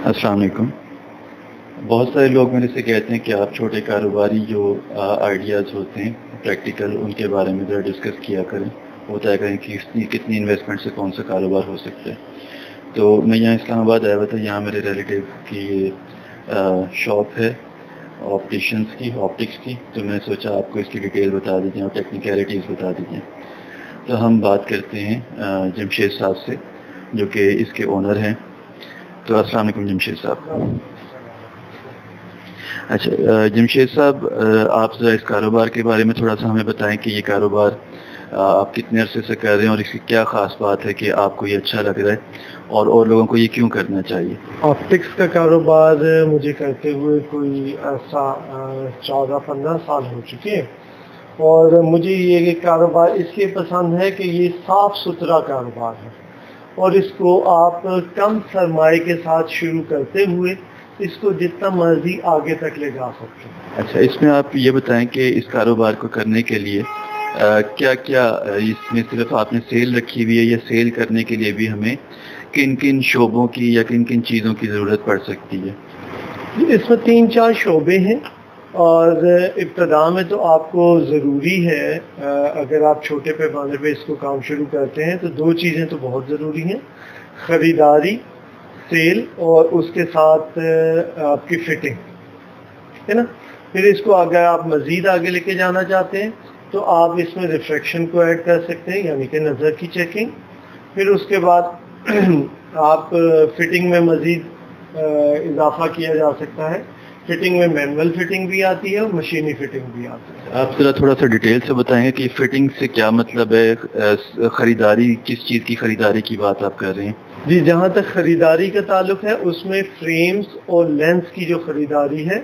السلام علیکم. بہت سارے لوگ میرے سے کہتے ہیں کہ آپ چھوٹے کاروباری جو آئیڈیاز ہوتے ہیں پریکٹیکل، ان کے بارے میں ذرا ڈسکس کیا کریں، بتایا کریں کہ کتنی انویسٹمنٹ سے کون سا کاروبار ہو سکتا ہے. تو میں یہاں اسلام آباد آیا ہوا تھا. یہاں میرے ریلیٹیو کی شاپ ہے آپٹیشنس کی، آپٹکس کی. تو میں نے سوچا آپ کو اس کی ڈیٹیل بتا دیجیے اور ٹیکنیکلٹیز بتا دیجیے. تو ہم بات کرتے ہیں جمشید صاحب سے جو کہ اس کے اونر ہیں. تو السلام علیکم جمشید صاحب. اچھا جمشید صاحب، آپ ذرا اس کاروبار کے بارے میں تھوڑا سا ہمیں بتائیں کہ یہ کاروبار آپ کتنے عرصے سے کر رہے ہیں اور اس کی کیا خاص بات ہے کہ آپ کو یہ اچھا لگ رہا ہے اور لوگوں کو یہ کیوں کرنا چاہیے. آپٹکس کا کاروبار مجھے کرتے ہوئے کوئی ایسا 14-15 سال ہو چکے ہیں، اور مجھے یہ کاروبار اس لیے پسند ہے کہ یہ صاف ستھرا کاروبار ہے اور اس کو آپ کم سرمائے کے ساتھ شروع کرتے ہوئے اس کو جتنا مرضی آگے تک لے جا سکتے ہیں. اچھا، اس میں آپ یہ بتائیں کہ اس کاروبار کو کرنے کے لیے کیا کیا اس میں صرف آپ نے سیل رکھی ہوئی ہے یا سیل کرنے کے لیے بھی ہمیں کن کن شعبوں کی یا کن کن چیزوں کی ضرورت پڑ سکتی ہے؟ اس میں 3-4 شعبے ہیں، اور ابتدا میں تو آپ کو ضروری ہے، اگر آپ چھوٹے پیمانے پہ اس کو کام شروع کرتے ہیں تو 2 چیزیں تو بہت ضروری ہیں: خریداری، سیل، اور اس کے ساتھ آپ کی فٹنگ ہے نا. پھر اس کو اگر آپ مزید آگے لے کے جانا چاہتے ہیں تو آپ اس میں ریفریکشن کو ایڈ کر سکتے ہیں، یعنی کہ نظر کی چیکنگ. پھر اس کے بعد آپ فٹنگ میں مزید اضافہ کیا جا سکتا ہے. فٹنگ میں مینول فٹنگ بھی آتی ہے اور مشینی فٹنگ بھی آتی ہے. آپ ذرا تھوڑا سا ڈیٹیل سے بتائیں گے کہ فٹنگ سے کیا مطلب ہے؟ خریداری کس چیز کی خریداری کی بات آپ کر رہے ہیں؟ جی، جہاں تک خریداری کا تعلق ہے اس میں فریمز اور لینس کی جو خریداری ہے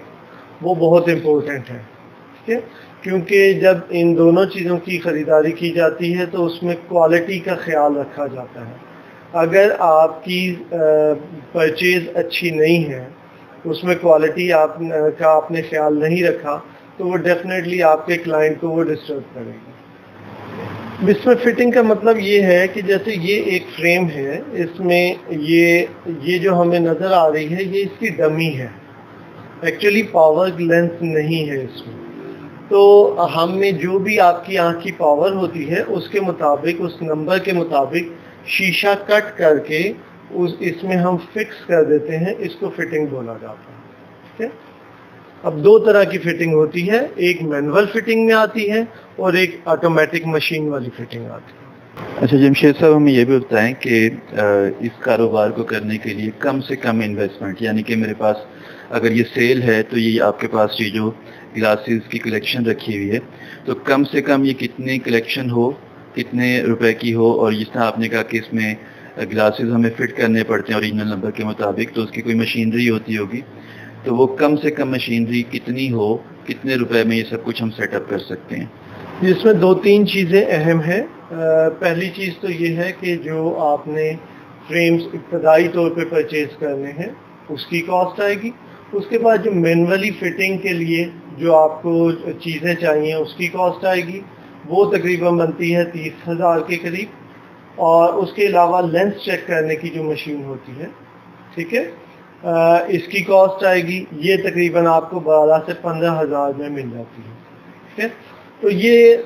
وہ بہت امپورٹنٹ ہے. ٹھیک ہے، کیونکہ جب ان دونوں چیزوں کی خریداری کی جاتی ہے تو اس میں کوالٹی کا خیال رکھا جاتا ہے. اگر آپ کی پرچیز اچھی نہیں ہے، اس میں کوالٹی آپ نے خیال نہیں رکھا، تو وہ ڈیفینیٹلی آپ کے کلائنٹ کو وہ ڈسٹرب کرے گی. اس میں فٹنگ کا مطلب یہ ہے کہ جیسے یہ ایک فریم ہے، اس میں یہ جو ہمیں نظر آ رہی ہے یہ اس کی ڈمی ہے، ایکچولی پاور لینس نہیں ہے اس میں. تو ہم میں جو بھی آپ کی آنکھ کی پاور ہوتی ہے اس کے مطابق، اس نمبر کے مطابق شیشہ کٹ کر کے اس میں ہم فکس کر دیتے ہیں. اس کو فٹنگ بولا جاتا ہے. ٹھیک ہے، اب 2 طرح کی فٹنگ ہوتی ہے، ایک مینول فٹنگ میں آتی ہے اور ایک آٹومیٹک مشین والی فٹنگ آتی ہے. اچھا جمشید صاحب، ہمیں یہ بھی بتائیں کہ اس کاروبار کو کرنے کے لیے کم سے کم انویسٹمنٹ، یعنی کہ میرے پاس اگر یہ سیل ہے تو یہ آپ کے پاس یہ جو گلاسز کی کلیکشن رکھی ہوئی ہے، تو کم سے کم یہ کتنی کلیکشن ہو، کتنے روپے کی ہو، اور جس طرح آپ نے کہا کہ اس میں گلاسز ہمیں فٹ کرنے پڑتے ہیں اوریجنل نمبر کے مطابق، تو اس کی کوئی مشینری ہوتی ہوگی، تو وہ کم سے کم مشینری کتنی ہو، کتنے روپے میں یہ سب کچھ ہم سیٹ اپ کر سکتے ہیں؟ اس میں 2-3 چیزیں اہم ہیں. پہلی چیز تو یہ ہے کہ جو آپ نے فریمز ابتدائی طور پہ پرچیز کرنے ہیں اس کی کاسٹ آئے گی. اس کے بعد جو مینولی فٹنگ کے لیے جو آپ کو چیزیں چاہیے اس کی کاسٹ آئے گی، وہ تقریباً بنتی ہے 30,000 کے قریب. اور اس کے علاوہ لینس چیک کرنے کی جو مشین ہوتی ہے، ٹھیک ہے، اس کی کاسٹ آئے گی، یہ تقریباً آپ کو 12 سے 15,000 میں مل جاتی ہے. ٹھیک ہے، تو یہ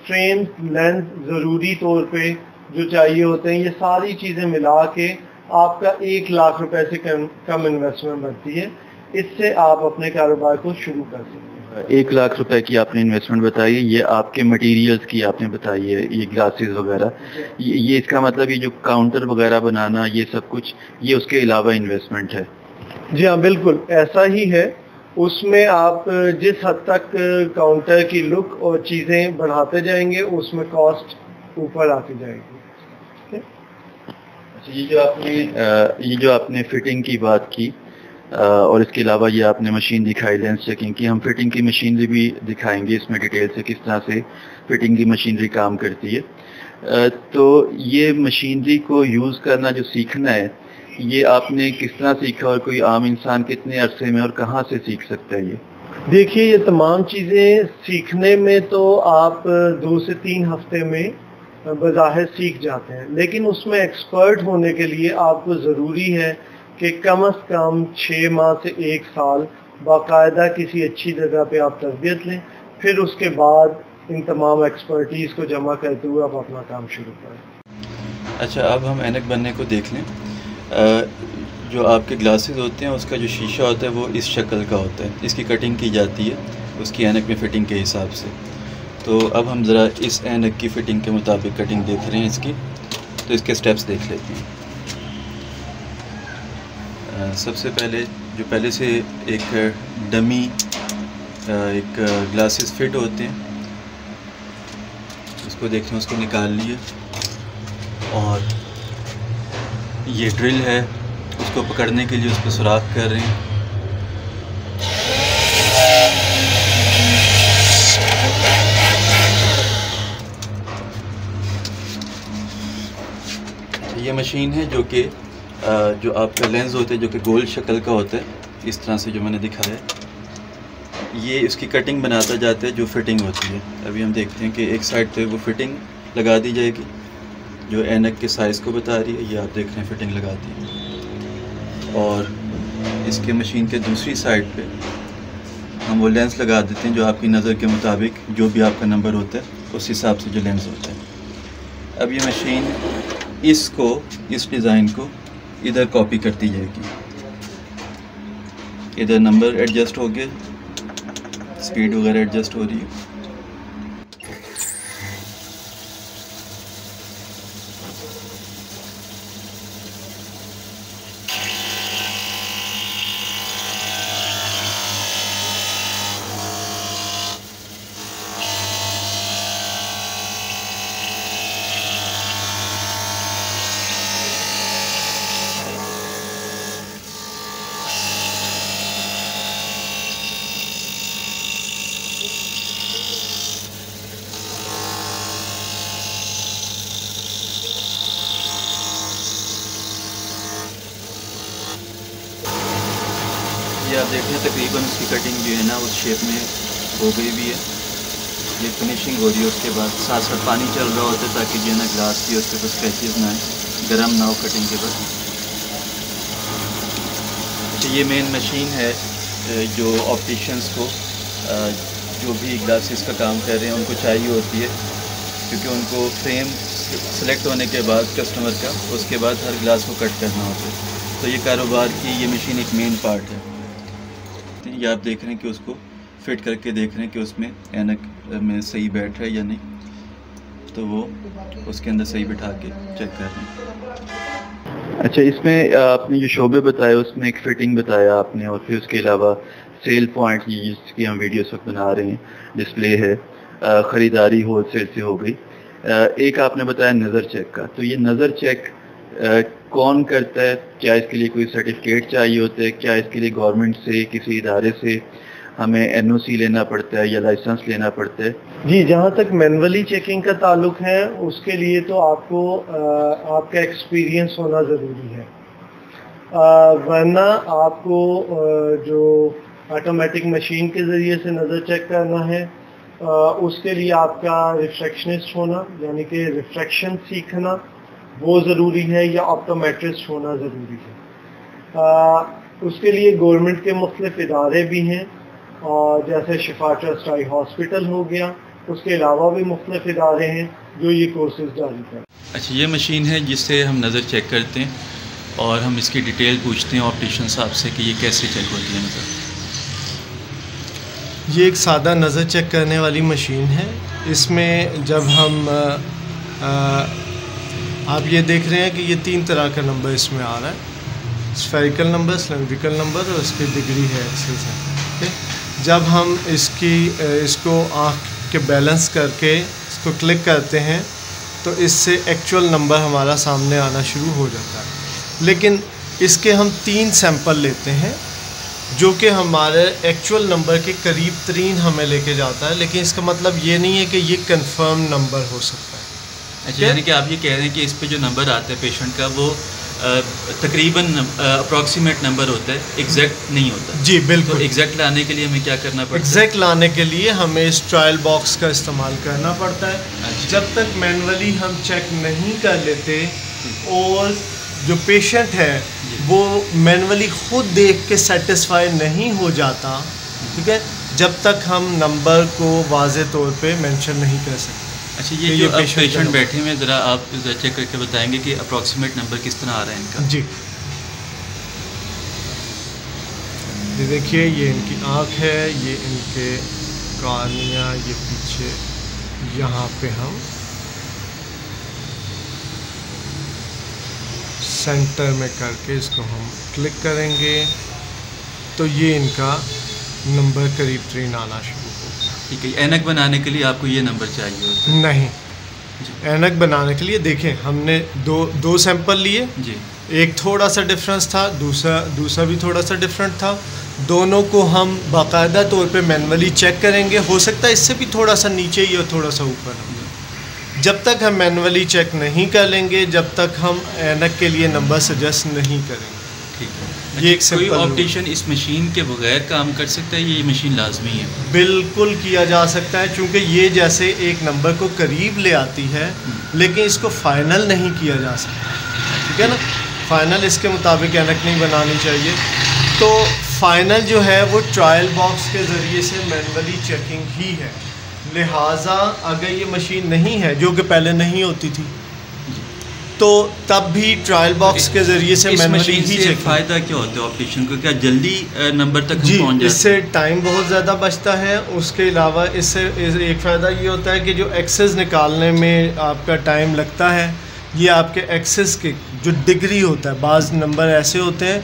فریم لینس ضروری طور پہ جو چاہیے ہوتے ہیں، یہ ساری چیزیں ملا کے آپ کا 1 لاکھ روپے سے کم انویسٹمنٹ بنتی ہے. اس سے آپ اپنے کاروبار کو شروع کر سکتے ہیں. 1 لاکھ روپے کی آپ نے انویسٹمنٹ بتائی ہے، یہ آپ کے مٹیریلز کی آپ نے بتائی ہے، یہ گلاسز وغیرہ، یہ اس کا مطلب یہ جو کاؤنٹر وغیرہ بنانا، یہ سب کچھ یہ اس کے علاوہ انویسٹمنٹ ہے؟ جی ہاں، بالکل ایسا ہی ہے. اس میں آپ جس حد تک کاؤنٹر کی لک اور چیزیں بڑھاتے جائیں گے اس میں کاسٹ اوپر آتی جائے گی. اچھا، یہ جو آپ نے فٹنگ کی بات کی اور اس کے علاوہ یہ آپ نے مشین دکھائی لینس چیکنگ کی، ہم فٹنگ کی مشینری بھی دکھائیں گے اس میں ڈیٹیل سے کس طرح سے فٹنگ کی مشینری کام کرتی ہے. تو یہ مشینری کو یوز کرنا جو سیکھنا ہے، یہ آپ نے کس طرح سیکھا اور کوئی عام انسان کتنے عرصے میں اور کہاں سے سیکھ سکتا ہے؟ یہ دیکھیے، یہ تمام چیزیں سیکھنے میں تو آپ 2 سے 3 ہفتے میں بظاہر سیکھ جاتے ہیں، لیکن اس میں ایکسپرٹ ہونے کے لیے آپ کو ضروری ہے کہ کم از کم 6 ماہ سے 1 سال باقاعدہ کسی اچھی جگہ پہ آپ تربیت لیں، پھر اس کے بعد ان تمام ایکسپرٹیز کو جمع کرتے ہوئے آپ اپنا کام شروع کریں۔ اچھا، اب ہم اینک بننے کو دیکھ لیں۔ جو آپ کے گلاسز ہوتے ہیں اس کا جو شیشہ ہوتا ہے وہ اس شکل کا ہوتا ہے، اس کی کٹنگ کی جاتی ہے اس کی اینک میں فٹنگ کے حساب سے۔ تو اب ہم ذرا اس اینک کی فٹنگ کے مطابق کٹنگ دیکھ رہے ہیں اس کی، تو اس کے سٹیپس دیکھ لیتے ہیں۔ سب سے پہلے سے ایک ڈمی ایک گلاسز فٹ ہوتے ہیں، اس کو دیکھ رہے ہیں، اس کو نکال لیے، اور یہ ڈرل ہے، اس کو پکڑنے کے لیے اس پہ سوراخ کر رہے ہیں۔ یہ مشین ہے جو آپ کا لینز ہوتا ہے جو کہ گول شکل کا ہوتا ہے، اس طرح سے جو میں نے دکھایا ہے، یہ اس کی کٹنگ بناتا جاتا ہے جو فٹنگ ہوتی ہے۔ ابھی ہم دیکھتے ہیں کہ ایک سائڈ پہ وہ فٹنگ لگا دی جائے گی جو اینک کے سائز کو بتا رہی ہے، یہ آپ دیکھ رہے ہیں فٹنگ لگا دی ہے، اور اس کے مشین کے دوسری سائڈ پہ ہم وہ لینس لگا دیتے ہیں جو آپ کی نظر کے مطابق جو بھی آپ کا نمبر ہوتا ہے اس حساب سے جو لینس ہوتا ہے۔ اب یہ مشین اس ڈیزائن کو ادھر کاپی کرتی جائے گی، ادھر نمبر ایڈجسٹ ہو گیا، سپیڈ وغیرہ ایڈجسٹ ہو رہی ہے۔ یہ آپ دیکھ رہے ہیں تقریباً اس کی کٹنگ جو ہے نا اس شیپ میں ہو گئی بھی ہے، یہ فنیشنگ ہو رہی ہے۔ اس کے بعد ساتھ ساتھ پانی چل رہا ہوتا ہے تاکہ جو ہے نا گلاس کی اس کے پاس اسکریچز نہ آئیں، گرم نہ ہو کٹنگ کے بعد۔ اچھا، یہ مین مشین ہے جو آپٹیشنس کو جو بھی گلاسز کا کام کر رہے ہیں ان کو چاہیے ہوتی ہے، کیونکہ ان کو فریم سلیکٹ ہونے کے بعد کسٹمر کا اس کے بعد ہر گلاس کو کٹ کرنا ہوتا ہے، تو یہ کاروبار کی یہ مشین ایک مین پارٹ ہے۔ یہ آپ دیکھ رہے ہیں کہ اس کو فٹ کر کے دیکھ رہے ہیں کہ اس میں اینک میں صحیح بیٹھ رہا ہے یا نہیں، تو وہ اس کے اندر صحیح بٹھا کے چیک کر رہے ہیں۔ اچھا، اس میں آپ نے جو شعبے بتائے اس میں ایک فٹنگ بتایا آپ نے، اور پھر اس کے علاوہ سیل پوائنٹ جس کی ہم ویڈیو اس وقت بنا رہے ہیں، ڈسپلے ہے، خریداری ہول سیل سے ہو گئی، ایک آپ نے بتایا نظر چیک کا۔ تو یہ نظر چیک کون کرتا ہے؟ کیا اس کے لیے کوئی سرٹیفکیٹ چاہیے ہوتا ہے؟ کیا اس کے لیے گورنمنٹ سے کسی ادارے سے ہمیں NOC لینا پڑتا ہے یا لائسنس لینا پڑتا ہے؟ جی، جہاں تک مینولی چیکنگ کا تعلق ہے اس کے لیے تو آپ کو آپ کا ایکسپیرینس ہونا ضروری ہے، ورنہ آپ کو جو آٹومیٹک مشین کے ذریعے سے نظر چیک کرنا ہے اس کے لیے آپ کا ریفریکشنسٹ ہونا، یعنی کہ ریفریکشن سیکھنا وہ ضروری ہے، یا آپٹومیٹرسٹ ہونا ضروری ہے۔ اس کے لیے گورنمنٹ کے مختلف ادارے بھی ہیں، اور جیسے شفا ٹرسٹ آئی ہاسپٹل ہو گیا، اس کے علاوہ بھی مختلف ادارے ہیں جو یہ کورسز جاری کرتے ہیں۔ اچھا، یہ مشین ہے جس سے ہم نظر چیک کرتے ہیں اور ہم اس کی ڈیٹیل پوچھتے ہیں آپٹیشن صاحب سے کہ یہ کیسے چیک ہوتی ہے نظر۔ یہ ایک سادہ نظر چیک کرنے والی مشین ہے۔ اس میں جب ہم آپ یہ دیکھ رہے ہیں کہ یہ 3 طرح کا نمبر اس میں آ رہا ہے، اسفیریکل نمبر، سلنڈریکل نمبر، اور اس کی ڈگری ہے ایکسس ہے۔ جب ہم اس کو آنکھ کے بیلنس کر کے اس کو کلک کرتے ہیں تو اس سے ایکچوئل نمبر ہمارا سامنے آنا شروع ہو جاتا ہے، لیکن اس کے ہم 3 سیمپل لیتے ہیں جو کہ ہمارے ایکچوئل نمبر کے قریب ترین ہمیں لے کے جاتا ہے، لیکن اس کا مطلب یہ نہیں ہے کہ یہ کنفرم نمبر ہو سکتا ہے۔ اچھا، یعنی کہ آپ یہ کہہ رہے ہیں کہ اس پہ جو نمبر آتا ہے پیشنٹ کا وہ تقریباً اپروکسیمیٹ نمبر ہوتا ہے، ایگزیکٹ نہیں ہوتا۔ جی بالکل۔ تو ایگزیکٹ لانے کے لیے ہمیں کیا کرنا پڑتا ہے؟ ایگزیکٹ لانے کے لیے ہمیں اس ٹرائل باکس کا استعمال کرنا پڑتا ہے۔ اچھا۔ جب تک مینولی ہم چیک نہیں کر لیتے اور جو پیشنٹ ہے وہ مینولی خود دیکھ کے سیٹسفائی نہیں ہو جاتا، ٹھیک ہے، جب تک ہم نمبر کو واضح طور پہ مینشن نہیں کر سکتے. اچھا، یہ جو اب پیشنٹ بیٹھے ہوئے ذرا آپ چیک کر کے بتائیں گے کہ اپروکسیمیٹ نمبر کس طرح آ رہا ہے ان کا؟ جی، یہ دیکھیے، یہ ان کی آنکھ ہے، یہ ان کے کارنیا، یہ پیچھے یہاں پہ ہم سینٹر میں کر کے اس کو ہم کلک کریں گے تو یہ ان کا نمبر قریب ترین آنا شروع ہوگا. ٹھیک ہے، اینک بنانے کے لیے آپ کو یہ نمبر چاہیے ہوتا ہے؟ نہیں، اینک بنانے کے لیے دیکھیں ہم نے دو سیمپل لیے. جی، ایک تھوڑا سا ڈفرینس تھا، دوسرا بھی تھوڑا سا ڈفرینٹ تھا. دونوں کو ہم باقاعدہ طور پہ مینولی چیک کریں گے. ہو سکتا ہے اس سے بھی تھوڑا سا نیچے ہی اور تھوڑا سا اوپر ہو. جب تک ہم مینولی چیک نہیں کر لیں گے، جب تک ہم اینک کے لیے نمبر سجیسٹ نہیں کریں گے. ٹھیک ہے. یہ ایک کوئی آپٹیشین اس مشین کے بغیر کام کر سکتا ہے؟ یہ مشین لازمی ہے؟ بالکل کیا جا سکتا ہے، چونکہ یہ جیسے ایک نمبر کو قریب لے آتی ہے لیکن اس کو فائنل نہیں کیا جا سکتا. ٹھیک ہے نا، فائنل اس کے مطابق اینک نہیں بنانی چاہیے. تو فائنل جو ہے وہ ٹرائل باکس کے ذریعے سے مینولی چیکنگ ہی ہے. لہٰذا اگر یہ مشین نہیں ہے، جو کہ پہلے نہیں ہوتی تھی، تو تب بھی ٹرائل باکس کے ذریعے سے مینولی ہی چیک. فائدہ کیا ہوتا ہے آپٹیشین کو؟ کیا جلدی نمبر تک جی، پہنچ جاتا ہے؟ اس سے ٹائم بہت زیادہ بچتا ہے. اس کے علاوہ اس سے ایک فائدہ یہ ہوتا ہے کہ جو ایکسس نکالنے میں آپ کا ٹائم لگتا ہے، یہ آپ کے ایکسس کے جو ڈگری ہوتا ہے، بعض نمبر ایسے ہوتے ہیں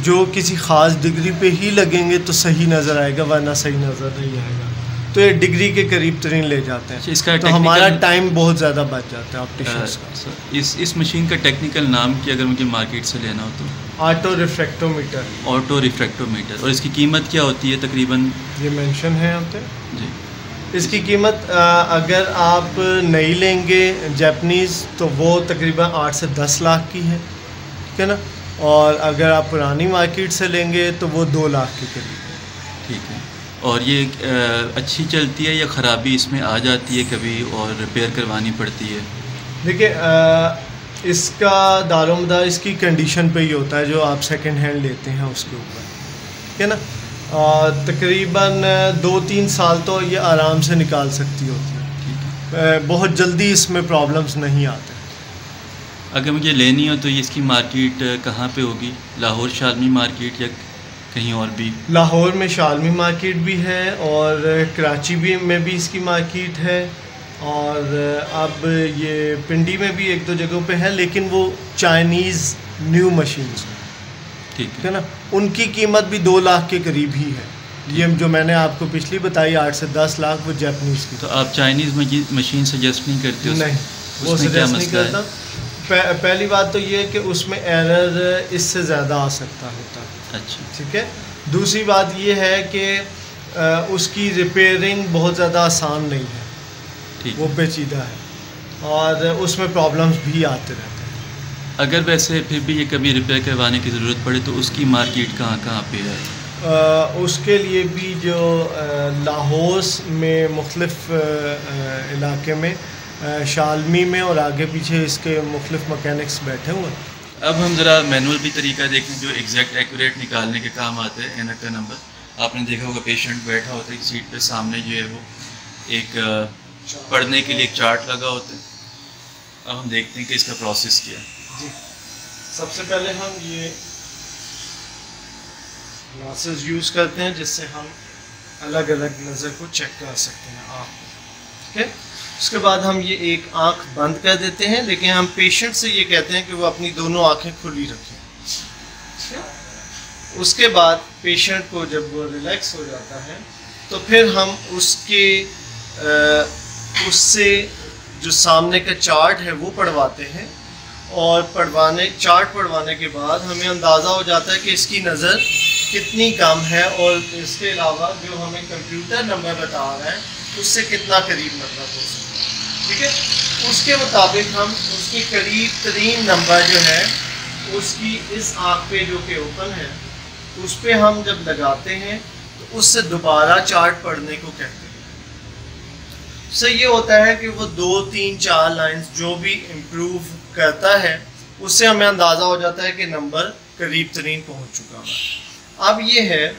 جو کسی خاص ڈگری پہ ہی لگیں گے تو صحیح نظر آئے گا، ورنہ صحیح نظر نہیں آئے گا. تو یہ ڈگری کے قریب ترین لے جاتے ہیں. اس کا تو ہمارا ٹائم بہت زیادہ بچ جاتا ہے آپٹیشنس کا. اس مشین کا ٹیکنیکل نام کیا اگر مجھے مارکیٹ سے لینا ہو تو؟ آٹو ریفریکٹومیٹر. آٹو ریفریکٹومیٹر. اور اس کی قیمت کیا ہوتی ہے تقریباً؟ یہ مینشن ہے یہاں پہ. جی، اس کی قیمت اگر آپ نئی لیں گے جیپنیز تو وہ تقریباً 8 سے 10 لاکھ کی ہے. ٹھیک ہے نا، اور اگر آپ پرانی مارکیٹ سے لیں گے تو وہ 2 لاکھ کے قریب ہے. ٹھیک ہے. اور یہ اچھی چلتی ہے یا خرابی اس میں آ جاتی ہے کبھی اور ریپیئر کروانی پڑتی ہے؟ دیکھیے، اس کا دار و مدار اس کی کنڈیشن پہ ہی ہوتا ہے جو آپ سیکنڈ ہینڈ لیتے ہیں اس کے اوپر. ٹھیک ہے نا، تقریباً 2-3 سال تو یہ آرام سے نکال سکتی ہوتی ہے. بہت جلدی اس میں پرابلمس نہیں آتے. اگر مجھے لینی ہو تو یہ اس کی مارکیٹ کہاں پہ ہوگی؟ لاہور شالمی مارکیٹ یا کہیں اور بھی؟ لاہور میں شالمی مارکیٹ بھی ہے اور کراچی میں بھی اس کی مارکیٹ ہے، اور اب یہ پنڈی میں بھی 1-2 جگہوں پہ ہے، لیکن وہ چائنیز نیو مشینز ہیں. ٹھیک ہے نا، ان کی قیمت بھی 2 لاکھ کے قریب ہی ہے. یہ جو میں نے آپ کو پچھلی بتائی 8 سے 10 لاکھ، وہ جیپنیز کی. تو آپ چائنیز مشین سجیسٹ نہیں کرتے؟ نہیں، وہ سجیسٹ نہیں کرتا. پہلی بات تو یہ کہ اس میں ایرر اس سے زیادہ آ سکتا ہوتا ہے. اچھا، ٹھیک ہے. دوسری بات یہ ہے کہ اس کی ریپیئرنگ بہت زیادہ آسان نہیں ہے. ٹھیک، وہ پیچیدہ ہے اور اس میں پرابلمس بھی آتے رہتے ہیں. اگر ویسے پھر بھی یہ کبھی ریپیئر کروانے کی ضرورت پڑے تو اس کی مارکیٹ کہاں پہ ہے؟ اس کے لیے بھی جو لاہور میں مختلف علاقے میں، شالمی میں اور آگے پیچھے اس کے مختلف مکینکس بیٹھے ہوئے ہیں. اب ہم ذرا مینول بھی طریقہ دیکھیں جو ایگزیکٹ ایکوریٹ نکالنے کے کام آتے ہیں. اینک کا نمبر آپ نے دیکھا ہوگا، پیشنٹ بیٹھا ہوتا ہے سیٹ پہ، سامنے جو ہے وہ ایک پڑھنے کے لیے ایک چارٹ لگا ہوتا ہے. اب ہم دیکھتے ہیں کہ اس کا پروسیس کیا ہے. جی، سب سے پہلے ہم یہ گلاسز یوز کرتے ہیں جس سے ہم الگ الگ نظر کو چیک کر سکتے ہیں آنکھ کو. ٹھیک ہے. اس کے بعد ہم یہ ایک آنکھ بند کر دیتے ہیں، لیکن ہم پیشنٹ سے یہ کہتے ہیں کہ وہ اپنی دونوں آنکھیں کھلی رکھیں. اس کے بعد پیشنٹ کو جب وہ ریلیکس ہو جاتا ہے تو پھر ہم اس سے جو سامنے کا چارٹ ہے وہ پڑھواتے ہیں، اور چارٹ پڑھوانے کے بعد ہمیں اندازہ ہو جاتا ہے کہ اس کی نظر کتنی کم ہے، اور اس کے علاوہ جو ہمیں کمپیوٹر نمبر بتا رہا ہے اس سے کتنا قریب نمبر ہو سکتا ہے. ٹھیک ہے. اس کے مطابق ہم اس کی قریب ترین نمبر جو ہے اس کی اس آنکھ پہ جو کہ اوپن ہے اس پہ ہم جب لگاتے ہیں تو اس سے دوبارہ چارٹ پڑھنے کو کہتے ہیں. اس سے یہ ہوتا ہے کہ وہ 2, 3, 4 لائنز جو بھی امپروو کرتا ہے اس سے ہمیں اندازہ ہو جاتا ہے کہ نمبر قریب ترین پہنچ چکا ہوں. اب یہ ہے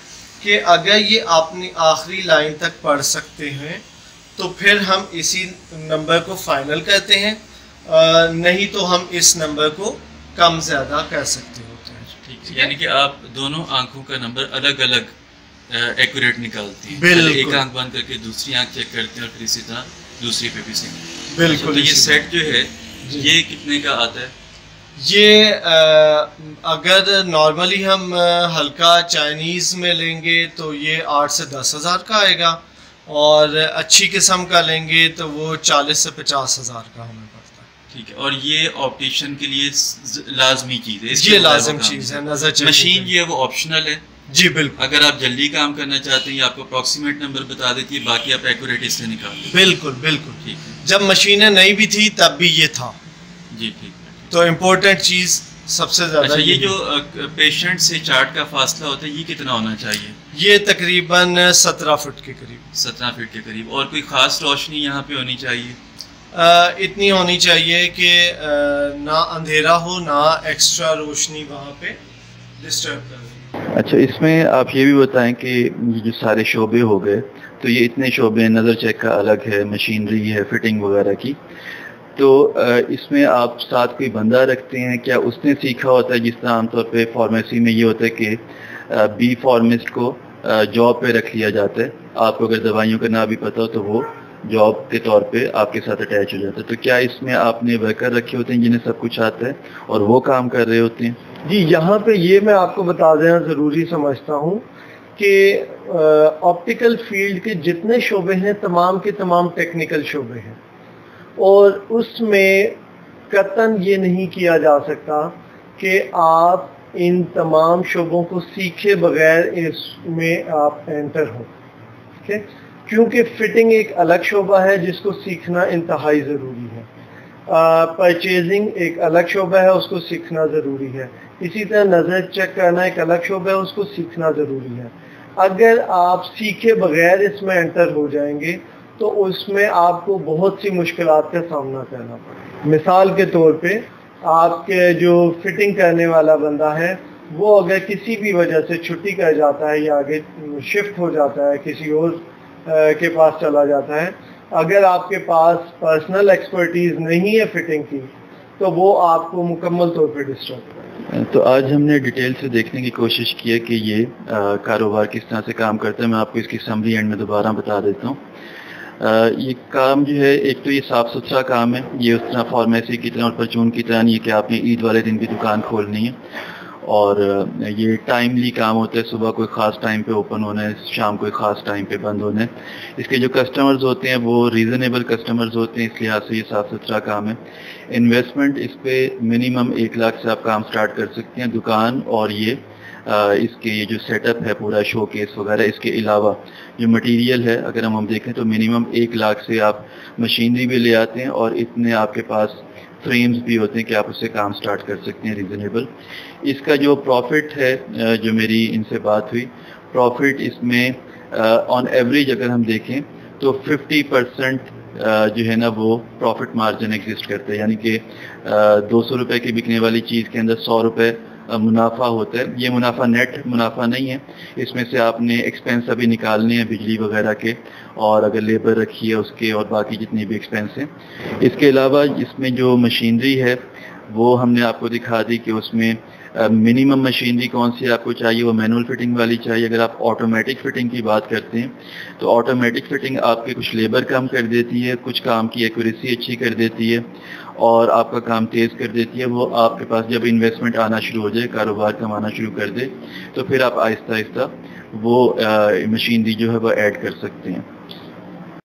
کہ اگر یہ اپنی آخری لائن تک پڑھ سکتے ہیں تو پھر ہم اسی نمبر کو فائنل کرتے ہیں, نہیں تو ہم اس نمبر کو کم زیادہ کر سکتے ہوتے ہیں. ٹھیک ہے, یعنی کہ آپ دونوں آنکھوں کا نمبر الگ الگ ایکوریٹ نکالتی ہیں. بالکل, ایک آنکھ بند کر کے دوسری آنکھ چیک کرتے ہیں اور پھر اسی طرح دوسری پہ بھی سیم. بالکل. تو یہ سیٹ جو ہے یہ کتنے کا آتا ہے؟ یہ اگر نارملی ہم ہلکا چائنیز میں لیں گے تو یہ 8 سے 10 ہزار کا آئے گا, اور اچھی قسم کا لیں گے تو وہ 40 سے 50 ہزار کا ہمیں پڑتا ہے. ٹھیک ہے, اور یہ آپٹیشین کے لیے لازمی چیز ہے؟ یہ لازم چیز ہے. نظر چیک مشین جو ہے وہ آپشنل ہے. جی بالکل. اگر آپ جلدی کام کرنا چاہتے ہیں یا آپ کو اپروکسیمیٹ نمبر بتا دیتی ہے, باقی آپ ایکوریٹ اس سے نکال دیں. بالکل بالکل. ٹھیک ہے, جب مشینیں نہیں بھی تھی تب بھی یہ تھا. جی ٹھیک ہے. تو امپورٹنٹ چیز سب سے زیادہ. اچھا, یہ جو پیشنٹ سے چارٹ کا فاصلہ ہوتا ہے یہ کتنا ہونا چاہیے؟ یہ تقریباً 17 فٹ کے قریب. 17 فٹ کے قریب. اور کوئی خاص روشنی یہاں پہ ہونی چاہیے؟ اتنی ہونی چاہیے کہ نہ اندھیرا ہو نہ ایکسٹرا روشنی وہاں پہ ڈسٹرب کرے. اچھا, اس میں آپ یہ بھی بتائیں کہ یہ جو سارے شعبے ہو گئے, تو یہ اتنے شعبے ہیں, نظر چیک کا الگ ہے, مشینری ہے, فٹنگ وغیرہ کی, تو اس میں آپ ساتھ کوئی بندہ رکھتے ہیں کیا؟ اس نے سیکھا ہوتا ہے جس طرح عام طور پہ فارمیسی میں یہ ہوتا ہے کہ بی فارمسٹ کو جاب پہ رکھ لیا جاتا ہے, آپ کو اگر دوائیوں کا نہ بھی پتہ ہو تو وہ جاب کے طور پہ آپ کے ساتھ اٹیچ ہو جاتا ہے. تو کیا اس میں آپ نے ورکر رکھے ہوتے ہیں جنہیں سب کچھ آتا ہے اور وہ کام کر رہے ہوتے ہیں؟ جی, یہاں پہ یہ میں آپ کو بتا دینا ضروری سمجھتا ہوں کہ آپٹیکل فیلڈ کے جتنے شعبے ہیں تمام کے تمام ٹیکنیکل شعبے ہیں, اور اس میں قطعاً یہ نہیں کیا جا سکتا کہ آپ ان تمام شعبوں کو سیکھے بغیر اس میں آپ انٹر ہوں. ٹھیک ہے, کیونکہ فٹنگ ایک الگ شعبہ ہے جس کو سیکھنا انتہائی ضروری ہے. پرچیزنگ ایک الگ شعبہ ہے, اس کو سیکھنا ضروری ہے. اسی طرح نظر چیک کرنا ایک الگ شعبہ ہے, اس کو سیکھنا ضروری ہے. اگر آپ سیکھے بغیر اس میں انٹر ہو جائیں گے تو اس میں آپ کو بہت سی مشکلات کا سامنا کرنا پڑے. مثال کے طور پہ آپ کے جو فٹنگ کرنے والا بندہ ہے وہ اگر کسی بھی وجہ سے چھٹی کر جاتا ہے یا آگے شفٹ ہو جاتا ہے, کسی اور کے پاس چلا جاتا ہے, اگر آپ کے پاس پرسنل ایکسپرٹیز نہیں ہے فٹنگ کی تو وہ آپ کو مکمل طور پہ ڈسٹرب کرے. تو آج ہم نے ڈیٹیل سے دیکھنے کی کوشش کی ہے کہ یہ کاروبار کس طرح سے کام کرتا ہے. میں آپ کو اس کی سمری اینڈ میں دوبارہ بتا دیتا ہوں. یہ کام جو ہے ایک تو یہ صاف ستھرا کام ہے, یہ اس طرح فارمیسی کی طرح اور پرچون کی طرح نہیں ہے کہ آپ نے عید والے دن بھی دکان کھولنی ہے, اور یہ ٹائملی کام ہوتا ہے. صبح کوئی خاص ٹائم پہ اوپن ہونا ہے, شام کوئی خاص ٹائم پہ بند ہونا ہے. اس کے جو کسٹمرز ہوتے ہیں وہ ریزنیبل کسٹمرز ہوتے ہیں, اس لحاظ سے یہ صاف ستھرا کام ہے. انویسٹمنٹ اس پہ منیمم 1 لاکھ سے آپ کام سٹارٹ کر سکتے ہیں. دکان اور یہ اس کے یہ جو سیٹ اپ ہے پورا شو کیس وغیرہ, اس کے علاوہ جو مٹیریل ہے اگر ہم دیکھیں تو منیمم 1 لاکھ سے آپ مشینری بھی لے آتے ہیں, اور اتنے آپ کے پاس فریمز بھی ہوتے ہیں کہ آپ اس سے کام سٹارٹ کر سکتے ہیں ریزنیبل. اس کا جو پروفٹ ہے, جو میری ان سے بات ہوئی, پروفٹ اس میں آن ایوریج اگر ہم دیکھیں تو 50% جو ہے نا وہ پروفٹ مارجن ایگزسٹ کرتا ہے. یعنی کہ 200 روپے کی بکنے والی چیز کے اندر 100 روپے منافع ہوتا ہے. یہ منافع نیٹ منافع نہیں ہے, اس میں سے آپ نے ایکسپینس ابھی نکالنے ہیں بجلی وغیرہ کے, اور اگر لیبر رکھی ہے اس کے, اور باقی جتنی بھی ایکسپینس ہیں. اس کے علاوہ اس میں جو مشینری ہے وہ ہم نے آپ کو دکھا دی کہ اس میں منیمم مشینری کون سی آپ کو چاہیے, وہ مینول فٹنگ والی چاہیے. اگر آپ آٹومیٹک فٹنگ کی بات کرتے ہیں تو آٹومیٹک فٹنگ آپ کے کچھ لیبر کم کر دیتی ہے, کچھ کام کی ایکوریسی اچھی کر دیتی ہے, اور آپ کا کام تیز کر دیتی ہے. وہ آپ کے پاس جب انویسٹمنٹ آنا شروع ہو جائے, کاروبار کمانا شروع کر دے, تو پھر آپ آہستہ آہستہ وہ مشینری جو ہے وہ ایڈ کر سکتے ہیں.